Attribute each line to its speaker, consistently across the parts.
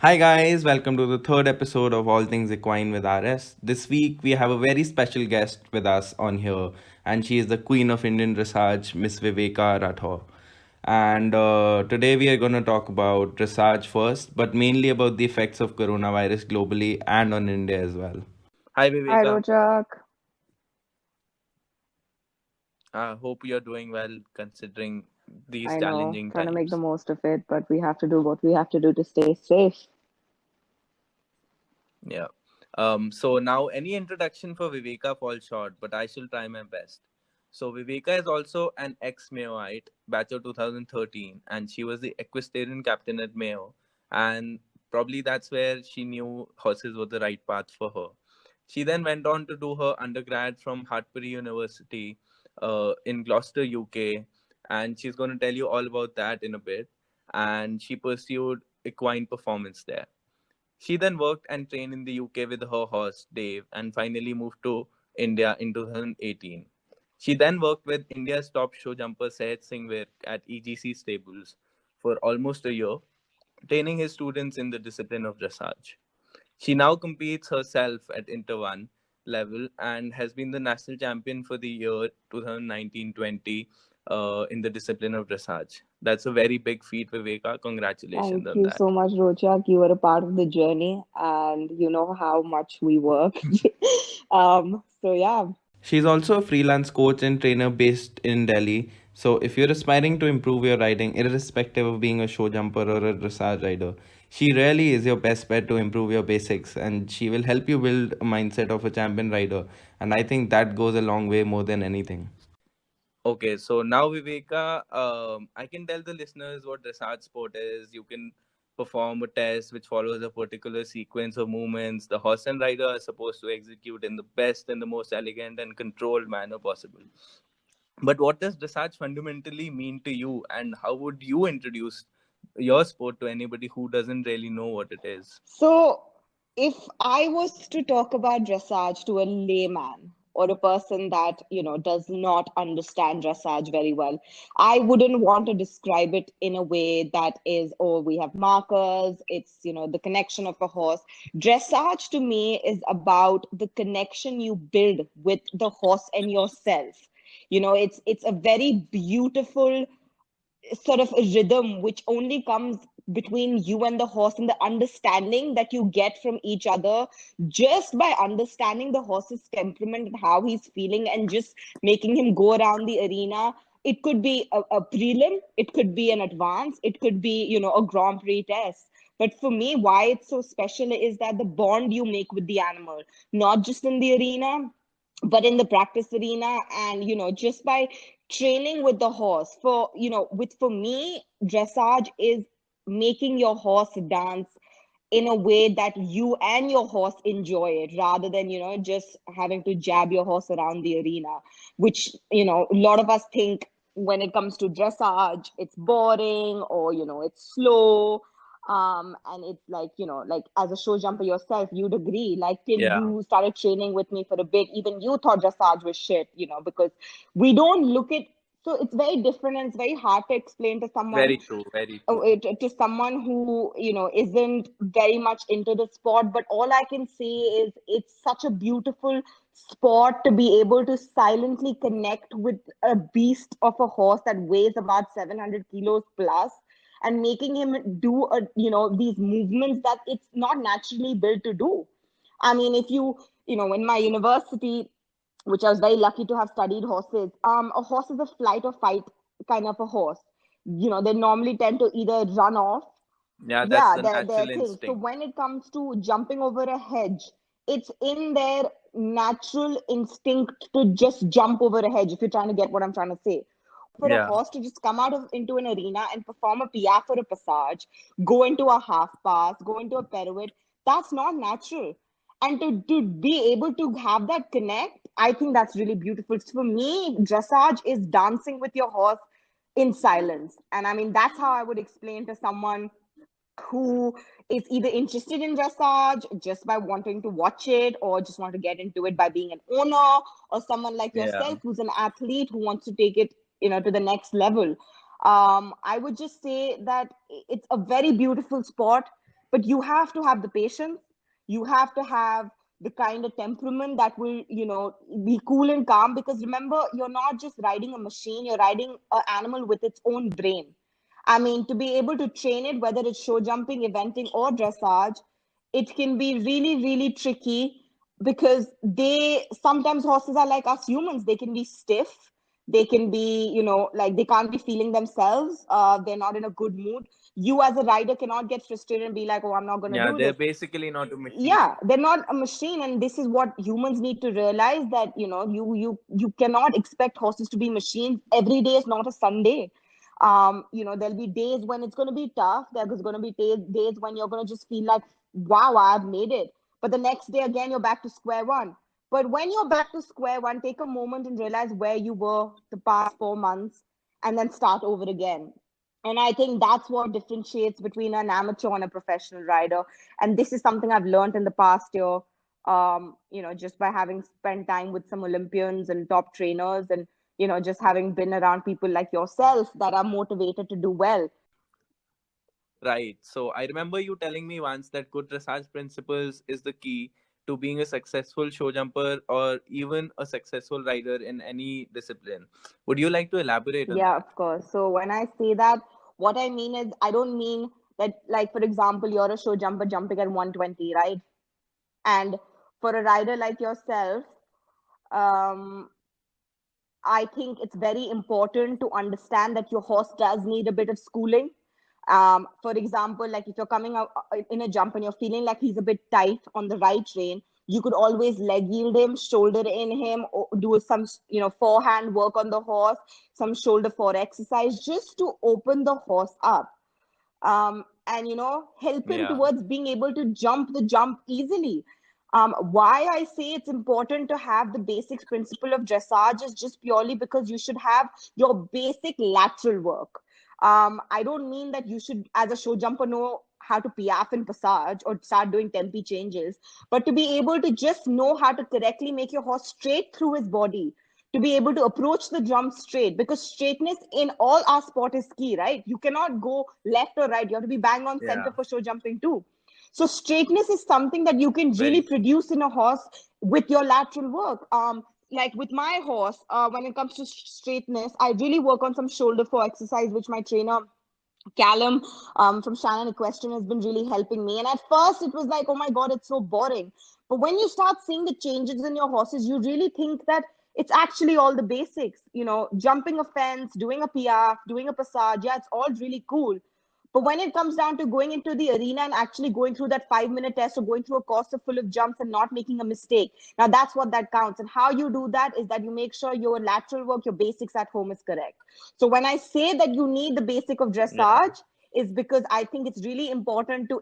Speaker 1: Hi guys, welcome to the third episode of All Things Equine with RS. This week we have a very special guest with us on here, and she is the queen of Indian dressage, Miss Viveka Rathore. And today we are going to talk about dressage first, but mainly about the effects of coronavirus globally and on India as well.
Speaker 2: Hi
Speaker 3: Hi,
Speaker 2: Viveka,
Speaker 3: Rojak.
Speaker 2: I hope you're doing well considering these
Speaker 3: I know,
Speaker 2: challenging
Speaker 3: trying to make the
Speaker 2: times.
Speaker 3: most of it, but we have to do what we have to do to stay safe.
Speaker 2: Yeah. So now any introduction for Viveka falls short, but I shall try my best. So Viveka is also an ex-Mayoite, batch of 2013, and she was the equestrian captain at Mayo, and probably that's where she knew horses were the right path for her. She then went on to do her undergrad from Hartpury University in Gloucester, UK, and she's going to tell you all about that in a bit. And she pursued equine performance there. She then worked and trained in the UK with her horse, Dave, and finally moved to India in 2018. She then worked with India's top show jumper Sahed Singhwir at EGC stables for almost a year, training his students in the discipline of dressage. She now competes herself at Inter 1 level and has been the national champion for the year 2019-20 in the discipline of dressage. That's a very big feat, Viveka. Congratulations
Speaker 3: Thank
Speaker 2: on
Speaker 3: you
Speaker 2: that.
Speaker 3: so much, Rojak. You were a part of the journey, and you know how much we work. Yeah.
Speaker 1: She's also a freelance coach and trainer based in Delhi. So, if you're aspiring to improve your riding, irrespective of being a show jumper or a dressage rider, she really is your best bet to improve your basics, and she will help you build a mindset of a champion rider. And I think that goes a long way more than anything.
Speaker 2: Okay, so now Viveka, I can tell the listeners what dressage sport is. You can perform a test which follows a particular sequence of movements. The horse and rider are supposed to execute in the best and the most elegant and controlled manner possible. But what does dressage fundamentally mean to you, and how would you introduce your sport to anybody who doesn't really know what it is?
Speaker 3: So, if I was to talk about dressage to a layman or a person that, does not understand dressage very well, I wouldn't want to describe it in a way that is, oh, we have markers, it's, the connection of a horse. Dressage to me is about the connection you build with the horse and yourself. It's a very beautiful sort of a rhythm which only comes between you and the horse, and the understanding that you get from each other just by understanding the horse's temperament and how he's feeling, and just making him go around the arena. It could be a prelim, it could be an advance, it could be, a Grand Prix test. But for me, why it's so special is that the bond you make with the animal, not just in the arena, but in the practice arena, and just by training with the horse. For me, dressage is making your horse dance in a way that you and your horse enjoy it, rather than just having to jab your horse around the arena, which a lot of us think when it comes to dressage it's boring, or it's slow. And it's like, like as a show jumper yourself, you'd agree, like till
Speaker 2: Yeah,
Speaker 3: you started training with me for a bit, even you thought dressage was shit, because we don't look at. So it's very different, and it's very hard to explain to someone,
Speaker 2: very true, very true.
Speaker 3: to someone who isn't very much into the sport. But all I can say is it's such a beautiful sport to be able to silently connect with a beast of a horse that weighs about 700 kilos plus, and making him do these movements that it's not naturally built to do. I mean, if in my university, which I was very lucky to have studied horses. A horse is a flight or fight kind of a horse. They normally tend to either run off.
Speaker 2: Yeah, that's
Speaker 3: Yeah,
Speaker 2: the
Speaker 3: their
Speaker 2: natural
Speaker 3: thing. So
Speaker 2: instinct.
Speaker 3: when it comes to jumping over a hedge, it's in their natural instinct to just jump over a hedge, if you're trying to get what I'm trying to say. For a
Speaker 2: Yeah,
Speaker 3: horse to just come into an arena and perform a piaffe or a passage, go into a half pass, go into a pirouette, that's not natural. And to be able to have that connect, I think that's really beautiful. So for me, dressage is dancing with your horse in silence. And I mean, that's how I would explain to someone who is either interested in dressage just by wanting to watch it, or just want to get into it by being an owner, or someone like
Speaker 2: yeah.
Speaker 3: yourself who's an athlete who wants to take it to the next level. I would just say that it's a very beautiful sport. but you have to have the patience. You have to have the kind of temperament that will, be cool and calm, because remember, you're not just riding a machine, you're riding an animal with its own brain. I mean, to be able to train it, whether it's show jumping, eventing, or dressage, it can be really, really tricky, because sometimes horses are like us humans. They can be stiff. They can be, like they can't be feeling themselves. They're not in a good mood. You as a rider cannot get frustrated and be like, oh, I'm not going to
Speaker 2: Yeah,
Speaker 3: do
Speaker 2: they're
Speaker 3: this.
Speaker 2: basically not a machine.
Speaker 3: Yeah, they're not a machine, and this is what humans need to realize, that you cannot expect horses to be machines. Every day is not a Sunday. There'll be days when it's going to be tough. There's going to be days when you're going to just feel like, wow, I've made it. But the next day again, you're back to square one. But when you're back to square one, take a moment and realize where you were the past 4 months, and then start over again. And I think that's what differentiates between an amateur and a professional rider. And this is something I've learned in the past year, just by having spent time with some Olympians and top trainers, and just having been around people like yourself that are motivated to do well.
Speaker 2: Right. So I remember you telling me once that good dressage principles is the key to being a successful show jumper or even a successful rider in any discipline. Would you like to elaborate on
Speaker 3: Yeah,
Speaker 2: that?
Speaker 3: of course. So when I say that, what I mean is, I don't mean that, like, for example, you're a show jumper jumping at 120, right? And for a rider like yourself, um, I think it's very important to understand that your horse does need a bit of schooling. For example, like if you're coming out in a jump and you're feeling like he's a bit tight on the right rein, you could always leg yield him, shoulder in him, or do some, forehand work on the horse, some shoulder fore exercise, just to open the horse up, and help him
Speaker 2: Yeah.
Speaker 3: towards being able to jump the jump easily. Why I say it's important to have the basic principle of dressage is just purely because you should have your basic lateral work. I don't mean that you should, as a show jumper, know how to piaffe and passage or start doing tempi changes, but to be able to just know how to correctly make your horse straight through his body, to be able to approach the jump straight, because straightness in all our sport is key, right? You cannot go left or right. You have to be bang on center
Speaker 2: Yeah.
Speaker 3: for show jumping too. So straightness is something that you can really
Speaker 2: Very true.
Speaker 3: produce in a horse with your lateral work. Like with my horse, when it comes to straightness, I really work on some shoulder for exercise, which my trainer Callum, from Shannon Equestrian, has been really helping me. And at first, it was like, oh my God, it's so boring. But when you start seeing the changes in your horses, you really think that it's actually all the basics. Jumping a fence, doing a piaffe, doing a passage. Yeah, it's all really cool. But when it comes down to going into the arena and actually going through that 5 minute test, or going through a course of full of jumps and not making a mistake, now that's what that counts. And how you do that is that you make sure your lateral work, your basics at home is correct. So when I say that you need the basic of
Speaker 2: Yeah.
Speaker 3: dressage, is because I think it's really important to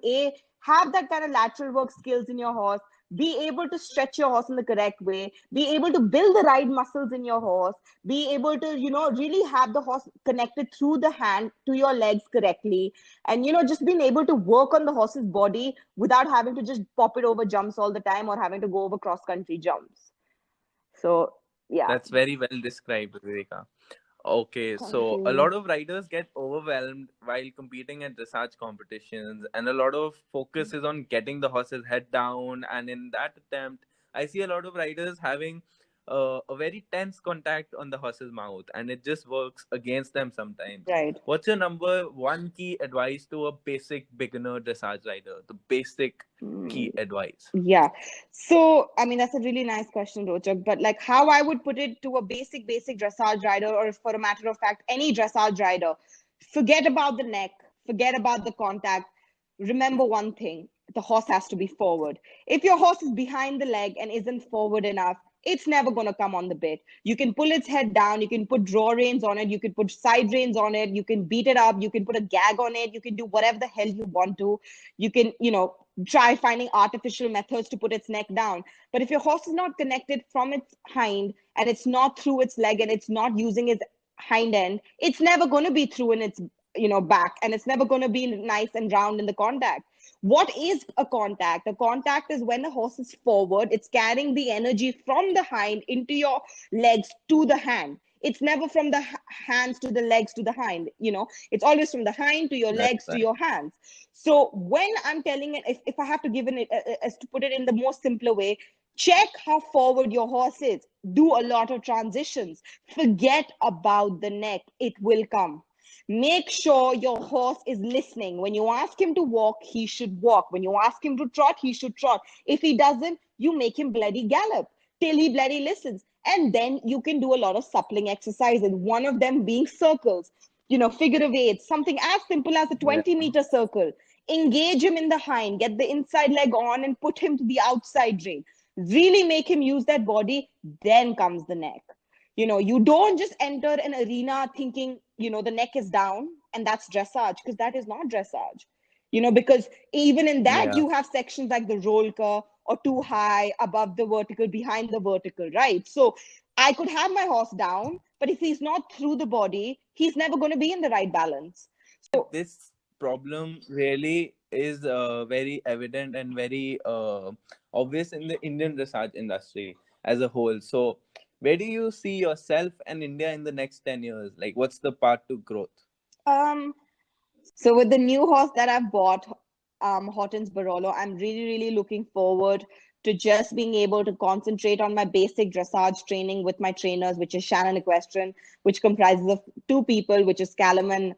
Speaker 3: have that kind of lateral work skills in your horse, be able to stretch your horse in the correct way, be able to build the right muscles in your horse, be able to really have the horse connected through the hand to your legs correctly, and just being able to work on the horse's body without having to just pop it over jumps all the time, or having to go over cross country jumps. So yeah.
Speaker 2: That's very well described, Viveka. Okay,
Speaker 3: Thank
Speaker 2: so a
Speaker 3: you.
Speaker 2: lot of riders get overwhelmed while competing at dressage competitions, and a lot of focus is on getting the horse's head down. And in that attempt, I see a lot of riders having a very tense contact on the horse's mouth, and it just works against them sometimes.
Speaker 3: Right.
Speaker 2: What's your number one key advice to a basic beginner dressage rider? The basic
Speaker 3: Mm.
Speaker 2: key advice.
Speaker 3: Yeah. So, I mean, that's a really nice question, Rochak. But like how I would put it to a basic dressage rider, or for a matter of fact, any dressage rider, forget about the neck, forget about the contact. Remember one thing, the horse has to be forward. If your horse is behind the leg and isn't forward enough, it's never going to come on the bit. You can pull its head down, you can put draw reins on it, you can put side reins on it, you can beat it up, you can put a gag on it, you can do whatever the hell you want to. You can, try finding artificial methods to put its neck down. But if your horse is not connected from its hind, and it's not through its leg, and it's not using its hind end, it's never going to be through in its back, and it's never going to be nice and round in the contact. What is a contact? A contact is when the horse is forward, it's carrying the energy from the hind into your legs to the hand. It's never from the hands to the legs to the hind. It's always from the hind to your
Speaker 2: That's
Speaker 3: legs to
Speaker 2: right.
Speaker 3: your hands. So when I'm telling it, if I have to give it as to put it in the most simpler way, check how forward your horse is. Do a lot of transitions. Forget about the neck. It will come. Make sure your horse is listening. When you ask him to walk, he should walk. When you ask him to trot, he should trot. If he doesn't, you make him bloody gallop till he bloody listens. And then you can do a lot of suppling exercises, one of them being circles, figure of eights, something as simple as a
Speaker 2: Yeah.
Speaker 3: 20-meter circle. Engage him in the hind, get the inside leg on and put him to the outside rein. Really make him use that body, then comes the neck. You don't just enter an arena thinking, the neck is down and that's dressage, because that is not dressage. Because even in that,
Speaker 2: Yeah.
Speaker 3: you have sections like the roll curve or too high, above the vertical, behind the vertical, right? So I could have my horse down, but if he's not through the body, he's never going to be in the right balance. So
Speaker 2: This problem really is very evident and very obvious in the Indian dressage industry as a whole. So, where do you see yourself and India in the next 10 years? Like, what's the path to growth?
Speaker 3: um So with the new horse that I've bought, Hortons Barolo, I'm really, really looking forward to just being able to concentrate on my basic dressage training with my trainers, which is Shannon Equestrian, which comprises of two people, which is Callum and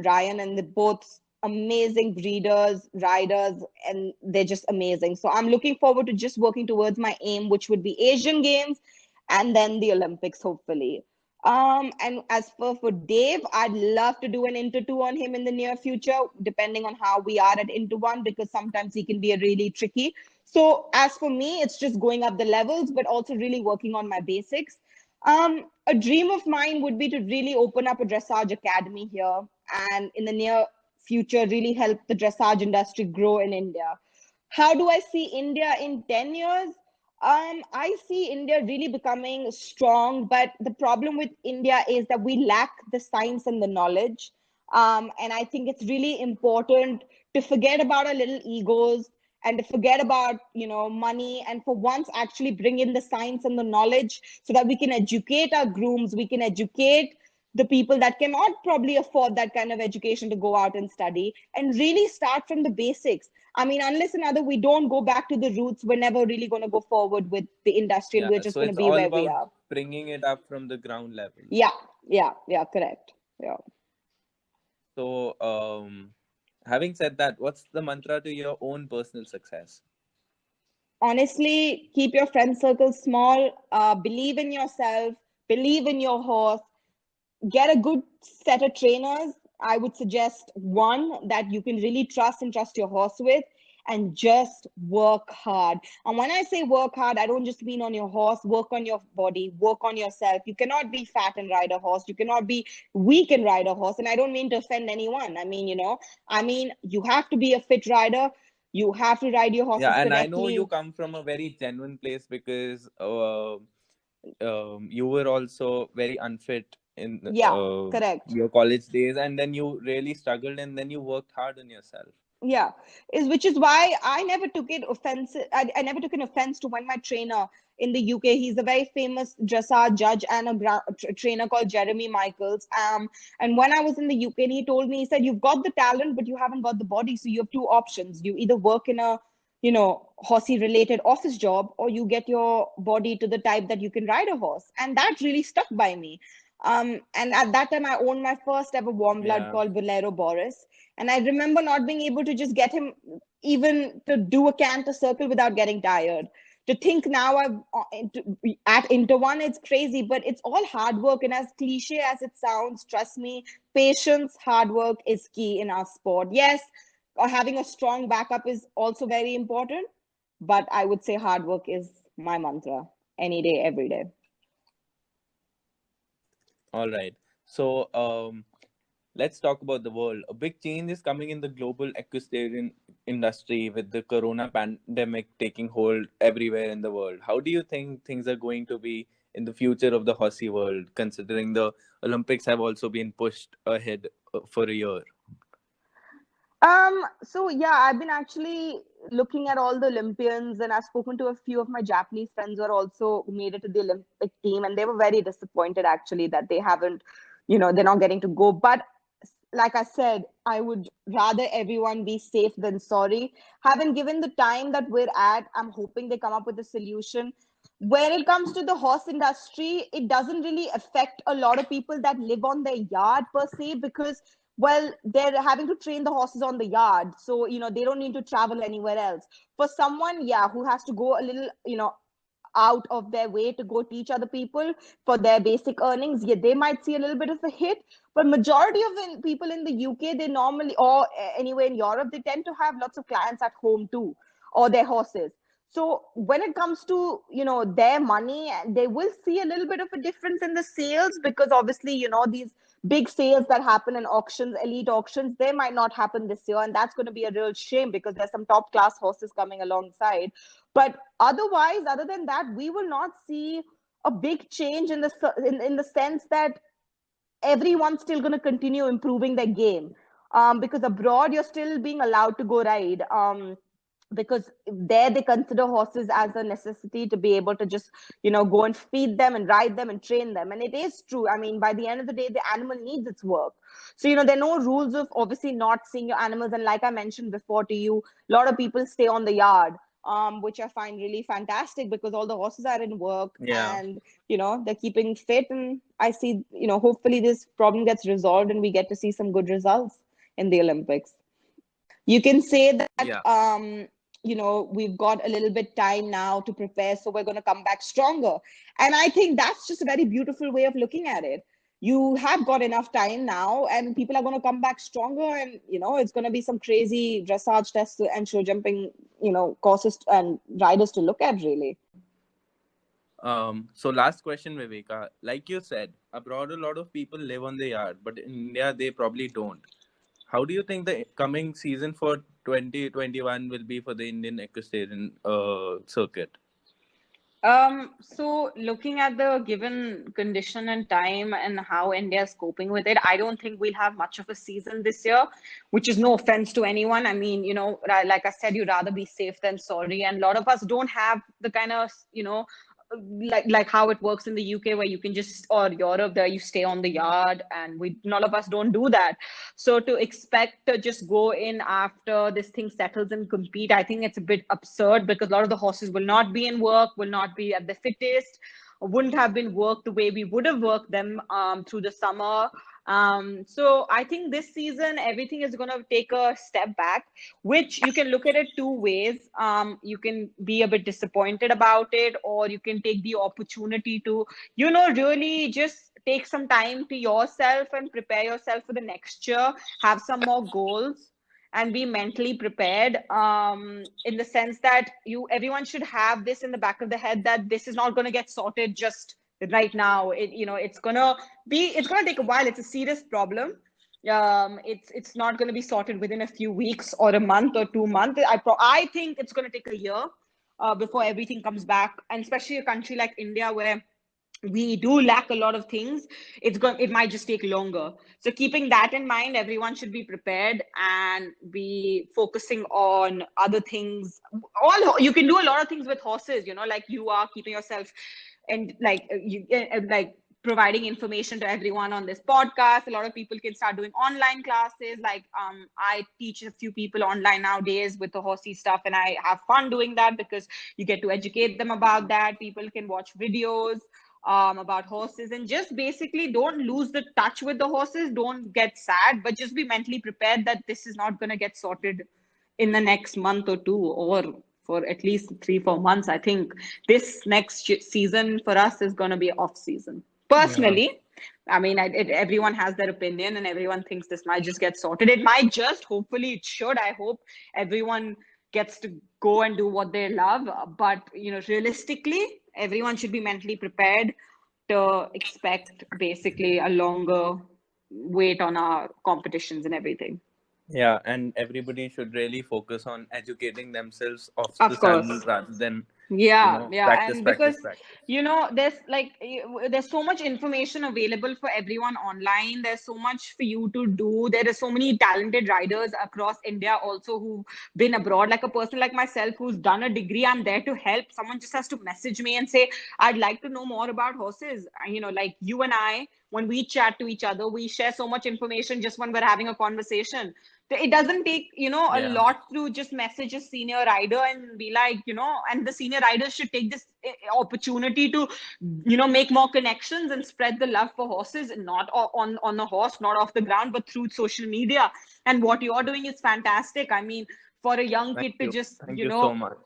Speaker 3: Ryan, and they're both amazing breeders, riders, and they're just amazing. So I'm looking forward to just working towards my aim, which would be Asian Games and then the Olympics, hopefully. And as for Dave, I'd love to do an into two on him in the near future, depending on how we are at into one, because sometimes he can be a really tricky. So as for me, it's just going up the levels, but also really working on my basics. A dream of mine would be to really open up a dressage academy here, and in the near future, really help the dressage industry grow in India. How do I see India in 10 years? I see India really becoming strong, but the problem with India is that we lack the science and the knowledge. And I think it's really important to forget about our little egos and to forget about, money, and for once actually bring in the science and the knowledge so that we can educate our grooms, we can educate the people that cannot probably afford that kind of education to go out and study, and really start from the basics. I mean, unless and other we don't go back to the roots, we're never really going to go forward with the industry, and
Speaker 2: Yeah.
Speaker 3: we're just
Speaker 2: So,
Speaker 3: going to
Speaker 2: it's
Speaker 3: be
Speaker 2: all
Speaker 3: where we
Speaker 2: about
Speaker 3: are.
Speaker 2: bringing it up from the ground level.
Speaker 3: Yeah, yeah, correct. Yeah.
Speaker 2: So, having said that, what's the mantra to your own personal success?
Speaker 3: Honestly, keep your friend circle small, believe in yourself, believe in your horse, get a good set of trainers. I would suggest one that you can really trust and trust your horse with, and just work hard. And when I say work hard, I don't just mean on your horse. Work on your body, work on yourself. You cannot be fat and ride a horse. You cannot be weak and ride a horse. And I don't mean to offend anyone. I mean, you have to be a fit rider. You have to ride your
Speaker 2: Yeah,
Speaker 3: horses
Speaker 2: and I know you
Speaker 3: correctly.
Speaker 2: come from a very genuine place because you were also very unfit in
Speaker 3: Yeah, correct.
Speaker 2: your college days, and then you really struggled, and then you worked hard on yourself.
Speaker 3: Yeah, is which is why I never took it offensive. I never took an offense to when my trainer in the UK, he's a very famous dressage judge and a trainer called Jeremy Michaels. And when I was in the UK, and he told me, he said, "You've got the talent, but you haven't got the body. So you have two options. You either work in a, horsey related office job, or you get your body to the type that you can ride a horse." And that really stuck by me. And at that time, I owned my first ever warm blood
Speaker 2: Yeah.
Speaker 3: called Bolero Boris. And I remember not being able to just get him even to do a canter circle without getting tired. To think now at Inter One, it's crazy, but it's all hard work. And as cliche as it sounds, trust me, patience, hard work is key in our sport. Yes, having a strong backup is also very important, but I would say hard work is my mantra any day, every day.
Speaker 2: All right. So, let's talk about the world. A big change is coming in the global equestrian industry with the corona pandemic taking hold everywhere in the world. How do you think things are going to be in the future of the horsey world, considering the Olympics have also been pushed ahead for a year?
Speaker 3: So yeah, I've been actually looking at all the Olympians, and I've spoken to a few of my Japanese friends who are also made it to the Olympic team, and they were very disappointed actually that they haven't, they're not getting to go. But like I said, I would rather everyone be safe than sorry. Having given the time that we're at, I'm hoping they come up with a solution. When it comes to the horse industry, it doesn't really affect a lot of people that live on their yard per se, because well, they're having to train the horses on the yard, so they don't need to travel anywhere else. For someone, yeah, who has to go a little, out of their way to go teach other people for their basic earnings, yeah, they might see a little bit of a hit. But majority of people in the UK, they normally, or anywhere in Europe, they tend to have lots of clients at home too, or their horses. So when it comes to their money, they will see a little bit of a difference in the sales, because obviously these big sales that happen in auctions, elite auctions, they might not happen this year, and that's going to be a real shame because there's some top class horses coming alongside. But otherwise, other than that, we will not see a big change in the sense that everyone's still going to continue improving their game, because abroad you're still being allowed to go ride, because there they consider horses as a necessity to be able to just go and feed them and ride them and train them. And it is true, I mean, by the end of the day, the animal needs its work. So there are no rules of obviously not seeing your animals. And like I mentioned before to you, a lot of people stay on the yard, which I find really fantastic, because all the horses are in work,
Speaker 2: Yeah.
Speaker 3: and they're keeping fit. And I see, hopefully this problem gets resolved and we get to see some good results in the Olympics. You can say that
Speaker 2: Yeah.
Speaker 3: we've got a little bit time now to prepare, so we're going to come back stronger. And I think that's just a very beautiful way of looking at it. You have got enough time now, and people are going to come back stronger, and it's going to be some crazy dressage tests and show jumping courses and riders to look at, really.
Speaker 2: So last question, Viveka. Like you said, abroad a lot of people live on the yard, but in India they probably don't. How do you think the coming season for 2021 will be for the Indian Equestrian circuit?
Speaker 4: So looking at the given condition and time and how India is coping with it, I don't think we'll have much of a season this year, which is no offense to anyone. I mean, like I said, you'd rather be safe than sorry. And a lot of us don't have the kind of, like how it works in the UK, where you can just, or Europe, there you stay on the yard, and none of us don't do that. So to expect to just go in after this thing settles and compete, I think it's a bit absurd, because a lot of the horses will not be in work, will not be at the fittest, wouldn't have been worked the way we would have worked them through the summer. So I think this season everything is going to take a step back, which you can look at it two ways. You can be a bit disappointed about it, or you can take the opportunity to really just take some time to yourself and prepare yourself for the next year, have some more goals, and be mentally prepared, in the sense that everyone should have this in the back of the head, that this is not going to get sorted just right now. It's gonna take a while. It's a serious problem. It's not going to be sorted within a few weeks or a month or 2 months. I think it's going to take a year before everything comes back, and especially a country like India, where we do lack a lot of things, it might just take longer. So keeping that in mind, everyone should be prepared and be focusing on other things. You can do a lot of things with horses, like you are keeping yourself, and like providing information to everyone on this podcast. A lot of people can start doing online classes. Like I teach a few people online nowadays with the horsey stuff, and I have fun doing that, because you get to educate them about that. People can watch videos about horses, and just basically don't lose the touch with the horses. Don't get sad, but just be mentally prepared that this is not going to get sorted in the next month or two, or for at least 3-4 months. I think this next season for us is going to be off season. Personally, I mean, everyone has their opinion, and everyone thinks this might just get sorted. It might just, hopefully it should. I hope everyone gets to go and do what they love. But, realistically, everyone should be mentally prepared to expect basically a longer wait on our competitions and everything.
Speaker 2: Yeah, and everybody should really focus on educating themselves off
Speaker 4: Of
Speaker 2: the
Speaker 4: course.
Speaker 2: saddle rather than
Speaker 4: Yeah, yeah,
Speaker 2: practice,
Speaker 4: and
Speaker 2: practice,
Speaker 4: because
Speaker 2: practice.
Speaker 4: there's so much information available for everyone online. There's so much for you to do. There are so many talented riders across India also who've been abroad. Like a person like myself who's done a degree, I'm there to help. Someone just has to message me and say, "I'd like to know more about horses." Like you and I, when we chat to each other, we share so much information just when we're having a conversation. It doesn't take a
Speaker 2: Yeah,
Speaker 4: lot to just message a senior rider and be like, and the senior riders should take this opportunity to make more connections and spread the love for horses, not on the horse, not off the ground, but through social media. And what you're doing is fantastic. I mean, for a young
Speaker 2: thank
Speaker 4: kid to
Speaker 2: you.
Speaker 4: just
Speaker 2: Thank you so much.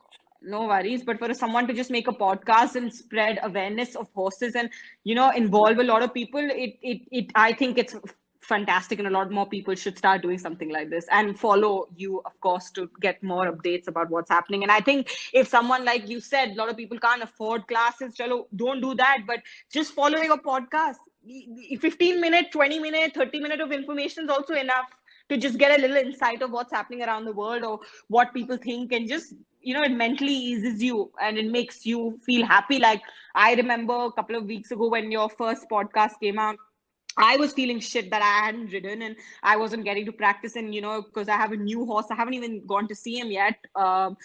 Speaker 4: no worries, but for someone to just make a podcast and spread awareness of horses and involve a lot of people, it I think it's fantastic, and a lot more people should start doing something like this and follow you, of course, to get more updates about what's happening. And I think if someone, like you said, a lot of people can't afford classes, chalo, don't do that, but just following a podcast, 15-minute, 20-minute, 30-minute of information is also enough to just get a little insight of what's happening around the world or what people think, and just it mentally eases you and it makes you feel happy. Like I remember a couple of weeks ago when your first podcast came out, I was feeling shit that I hadn't ridden and I wasn't getting to practice. And, because I have a new horse, I haven't even gone to see him yet. But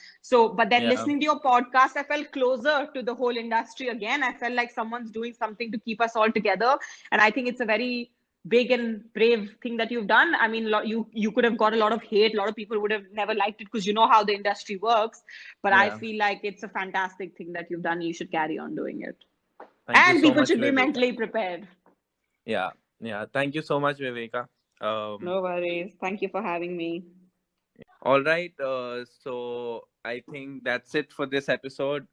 Speaker 4: then
Speaker 2: Yeah,
Speaker 4: listening to your podcast, I felt closer to the whole industry again. I felt like someone's doing something to keep us all together. And I think it's a very big and brave thing that you've done. I mean, you could have got a lot of hate. A lot of people would have never liked it because you know how the industry works. But I
Speaker 2: yeah.
Speaker 4: feel like it's a fantastic thing that you've done. You should carry on doing it.
Speaker 2: Thank you
Speaker 4: And
Speaker 2: so
Speaker 4: people
Speaker 2: much,
Speaker 4: should be
Speaker 2: Viveka.
Speaker 4: mentally prepared.
Speaker 2: Yeah, yeah. Thank you so much, Viveka.
Speaker 4: No worries. Thank you for having me.
Speaker 2: All right. So I think that's it for this episode.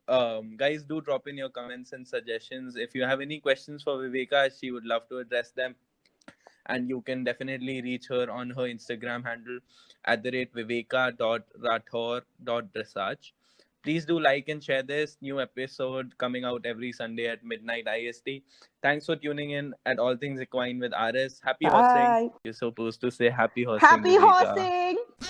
Speaker 2: Guys, do drop in your comments and suggestions. If you have any questions for Viveka, she would love to address them. And you can definitely reach her on her Instagram handle @viveka.rathore.dressage. Please do like and share this new episode coming out every Sunday at midnight IST. Thanks for tuning in at All Things Equine with RS. Happy horsing.
Speaker 4: Bye.
Speaker 2: You're supposed to say happy horsing,
Speaker 4: Happy
Speaker 2: Viveka.
Speaker 4: horsing.